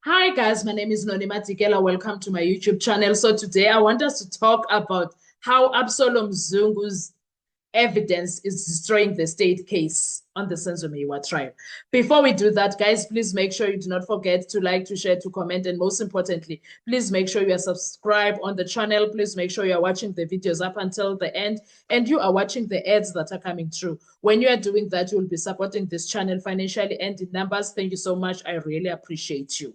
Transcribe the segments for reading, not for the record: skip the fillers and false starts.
Hi guys, my name is Nonima Tikela. Welcome to my YouTube channel. So today I want us to talk about how Absalom Zungu's evidence is destroying the state case on the Senzo Meyiwa trial. Before we do that, guys, please make sure you do not forget to like, to share, to comment, and most importantly, please make sure you are subscribed on the channel. Please make sure you are watching the videos up until the end and you are watching the ads that are coming through. When you are doing that, you will be supporting this channel financially and in numbers. Thank you so much. I really appreciate you.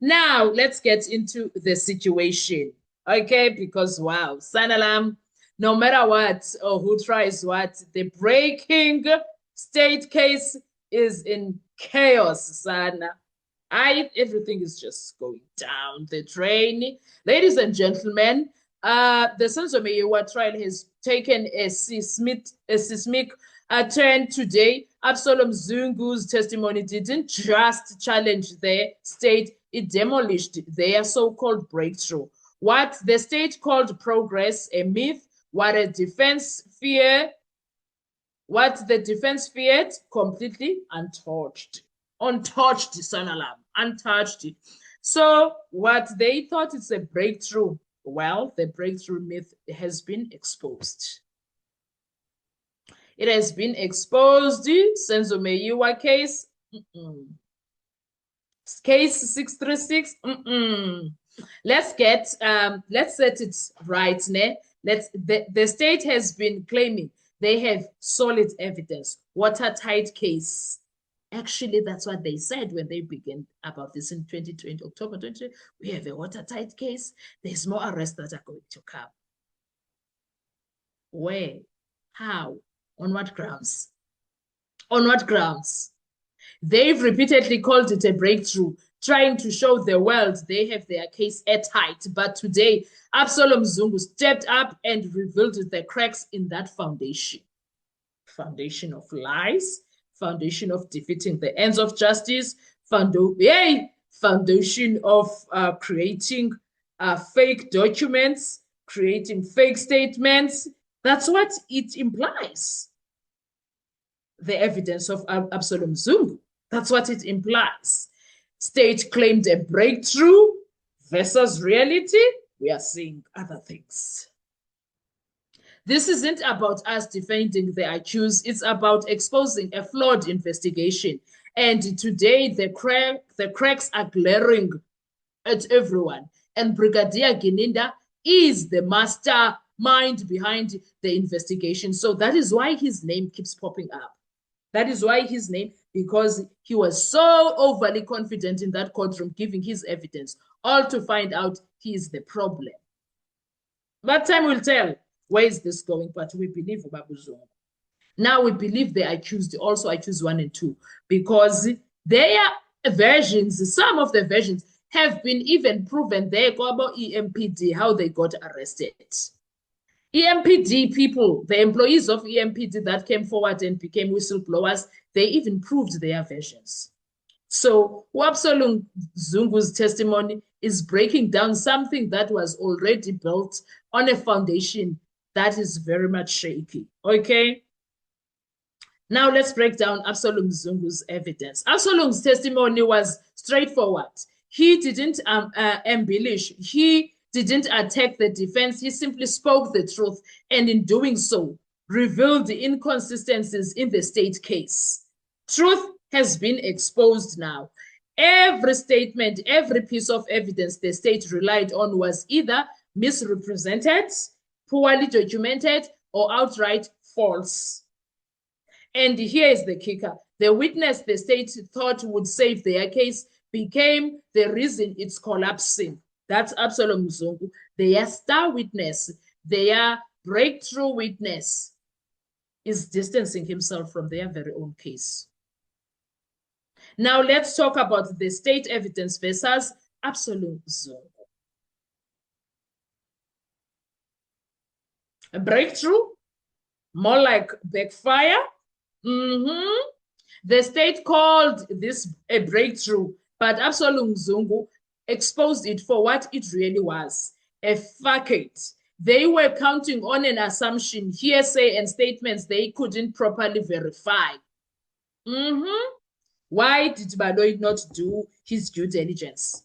Now, let's get into the situation, okay? Because, wow, Sanalam, no matter what or who tries what, the breaking state case is in chaos, Sana. Everything is just going down the drain. Ladies and gentlemen, the Senzo Meyiwa trial has taken a seismic turn today. Absalom Zungu's testimony didn't just challenge the state, it demolished their so-called breakthrough. What the state called progress, a myth, what the defense feared, completely untouched. Untouched, Sanalam, untouched. So what they thought is a breakthrough, well, the breakthrough myth has been exposed. It has been exposed. Senzo Meyiwa case, case 636. Let's set it right, ne? The state has been claiming they have solid evidence, watertight case. Actually, that's what they said when they began about this in 2020, October 2020. We have a watertight case. There's more arrests that are going to come. Where? How? On what grounds? On what grounds? They've repeatedly called it a breakthrough, trying to show the world they have their case airtight. But today, Absalom Zungu stepped up and revealed the cracks in that foundation. Foundation of lies, foundation of defeating the ends of justice, foundation of creating fake documents, creating fake statements. That's what it implies. The evidence of Absalom Zungu. That's what it implies. State claimed a breakthrough versus reality. We are seeing other things. This isn't about us defending the accused. It's about exposing a flawed investigation. And today, the cracks are glaring at everyone. And Brigadier Gininda is the mastermind behind the investigation. So that is why his name keeps popping up. That is why his name, because he was so overly confident in that courtroom giving his evidence, all to find out he is the problem. But time will tell where is this going, but we believe Babu Zungu. Now we believe the accused, also accused 1 and 2, because their versions, some of the versions have been even proven there about EMPD, how they got arrested. EMPD people, the employees of EMPD that came forward and became whistleblowers, they even proved their versions. So Absalom Zungu's testimony is breaking down something that was already built on a foundation that is very much shaky, okay? Now let's break down Absalom Zungu's evidence. Absalom's testimony was straightforward. He didn't embellish. He didn't attack the defense. He simply spoke the truth, and in doing so, revealed the inconsistencies in the state case. Truth has been exposed now. Every statement, every piece of evidence the state relied on was either misrepresented, poorly documented, or outright false. And here is the kicker. The witness the state thought would save their case became the reason it's collapsing. That's Absalom Zungu. Their star witness, their breakthrough witness is distancing himself from their very own case. Now let's talk about the state evidence versus Absalom Zungu. A breakthrough, more like backfire. The state called this a breakthrough, but Absalom Zungu exposed it for what it really was, a facade. They were counting on an assumption, hearsay, and statements they couldn't properly verify. Why did Baloyi not do his due diligence?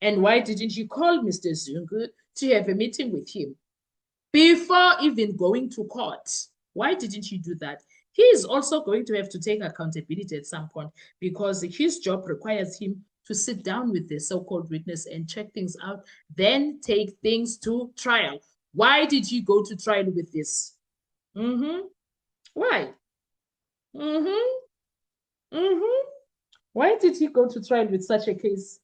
And why didn't you call Mr. Zungu to have a meeting with him before even going to court? Why didn't you do that? He is also going to have to take accountability at some point because his job requires him to sit down with the so-called witness and check things out, then take things to trial. Why did you go to trial with this? Why? Why did he go to trial with such a case?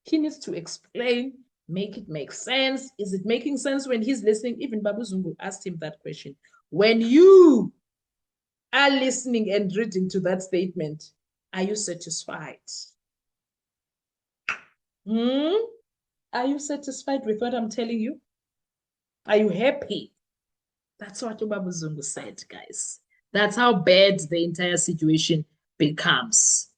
He needs to explain, make it make sense. Is it making sense when he's listening? Even Babu Zungu asked him that question. When you are listening and reading to that statement, are you satisfied? Are you satisfied with what I'm telling you? Are you happy? That's what Babu Zungu said, guys. That's how bad the entire situation becomes.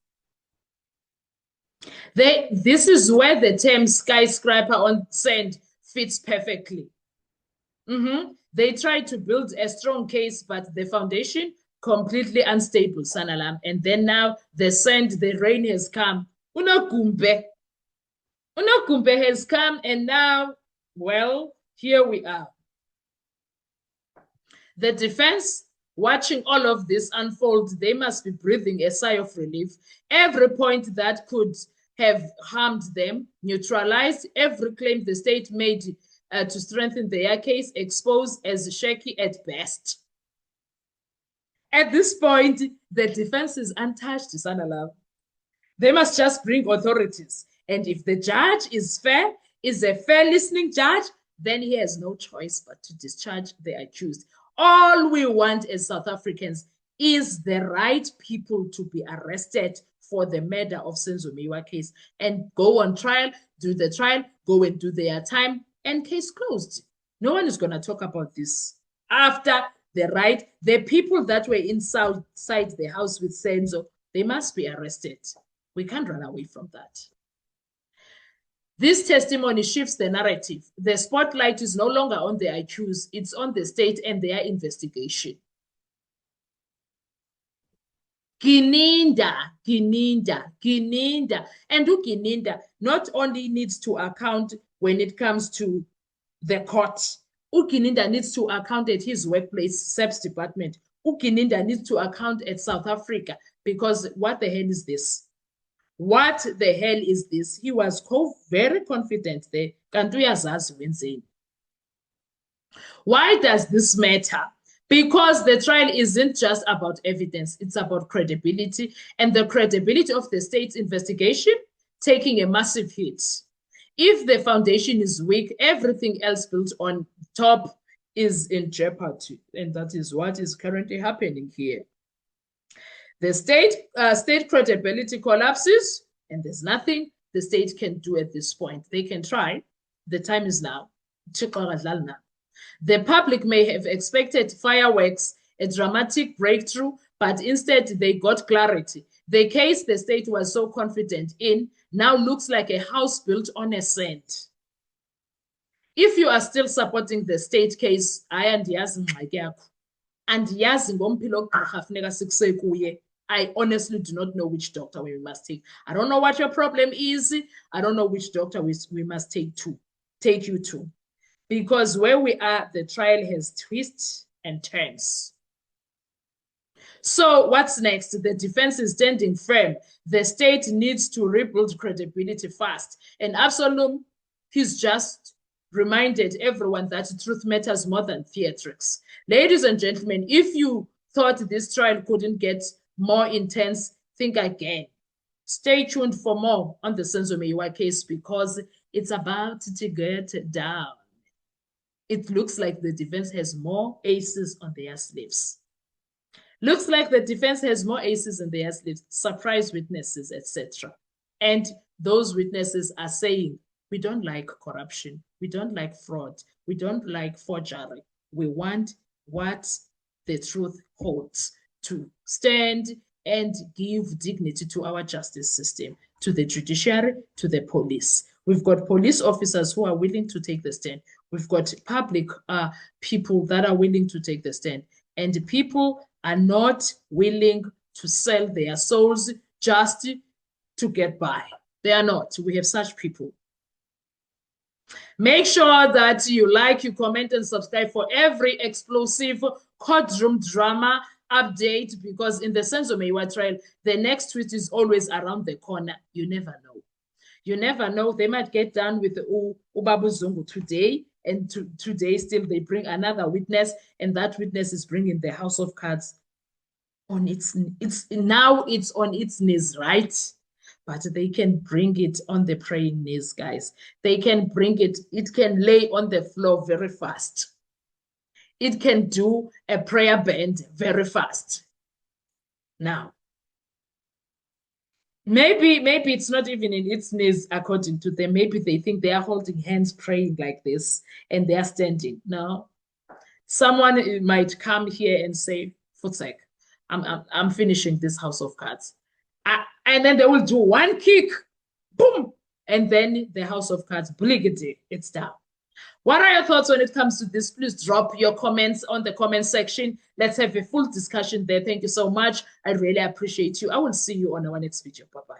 This is where the term skyscraper on sand fits perfectly. They tried to build a strong case, but the foundation completely unstable, Sanalam. And then now the sand, the rain has come. Unakumbe has come, and now, well, here we are. The defense, watching all of this unfold, they must be breathing a sigh of relief. Every point that could have harmed them, neutralized, every claim the state made to strengthen their case, exposed as shaky at best. At this point, the defense is untouched, Sanalav. They must just bring authorities. And if the judge is a fair listening judge, then he has no choice but to discharge the accused. All we want as South Africans is the right people to be arrested for the murder of Senzo Meyiwa case and go on trial, do the trial, go and do their time, and case closed. No one is going to talk about this. After the people that were inside the house with Senzo, they must be arrested. We can't run away from that. This testimony shifts the narrative. The spotlight is no longer on the accused, it's on the state and their investigation. Gininda. And Gininda not only needs to account when it comes to the court, Gininda needs to account at his workplace, SEPS department. Gininda needs to account at South Africa, because what the hell is this? What the hell is this? He was very confident there. Why does this matter? Because the trial isn't just about evidence, it's about credibility, and the credibility of the state's investigation taking a massive hit. If the foundation is weak, everything else built on top is in jeopardy, and that is what is currently happening here. The state credibility collapses, and there's nothing the state can do at this point. They can try. The time is now. The public may have expected fireworks, a dramatic breakthrough, but instead they got clarity. The case the state was so confident in now looks like a house built on a sand. If you are still supporting the state case, I honestly do not know which doctor we must take. I don't know what your problem is. I don't know which doctor we must take you to. Because where we are, the trial has twists and turns. So what's next? The defense is standing firm. The state needs to rebuild credibility fast. And Absalom, he's just reminded everyone that truth matters more than theatrics. Ladies and gentlemen, if you thought this trial couldn't get more intense, think again. Stay tuned for more on the Senzo Meyiwa case, because it's about to get down. It looks like the defense has more aces on their sleeves. Looks like the defense has more aces on their sleeves, surprise witnesses, etc. And those witnesses are saying, we don't like corruption, we don't like fraud, we don't like forgery. We want what the truth holds, to stand and give dignity to our justice system, to the judiciary, to the police. We've got police officers who are willing to take the stand. We've got public people that are willing to take the stand. And people are not willing to sell their souls just to get by. They are not. We have such people. Make sure that you like, you comment, and subscribe for every explosive courtroom drama update, because in the Senzo Meyiwa trial, the next twist is always around the corner. You never know. You never know. They might get done with Ubabu Zungu today, and today still they bring another witness, and that witness is bringing the House of Cards on it's on its knees, right? But they can bring it on the praying knees, guys. They can bring it. It can lay on the floor very fast. It can do a prayer bend very fast. Now, maybe it's not even in its knees according to them. Maybe they think they are holding hands praying like this and they are standing. No. Someone might come here and say, Futsek, I'm finishing this House of Cards. And then they will do one kick, boom, and then the House of Cards, bliggity, it's down. What are your thoughts when it comes to this? Please drop your comments on the comment section. Let's have a full discussion there. Thank you so much. I really appreciate you. I will see you on our next video. Bye-bye.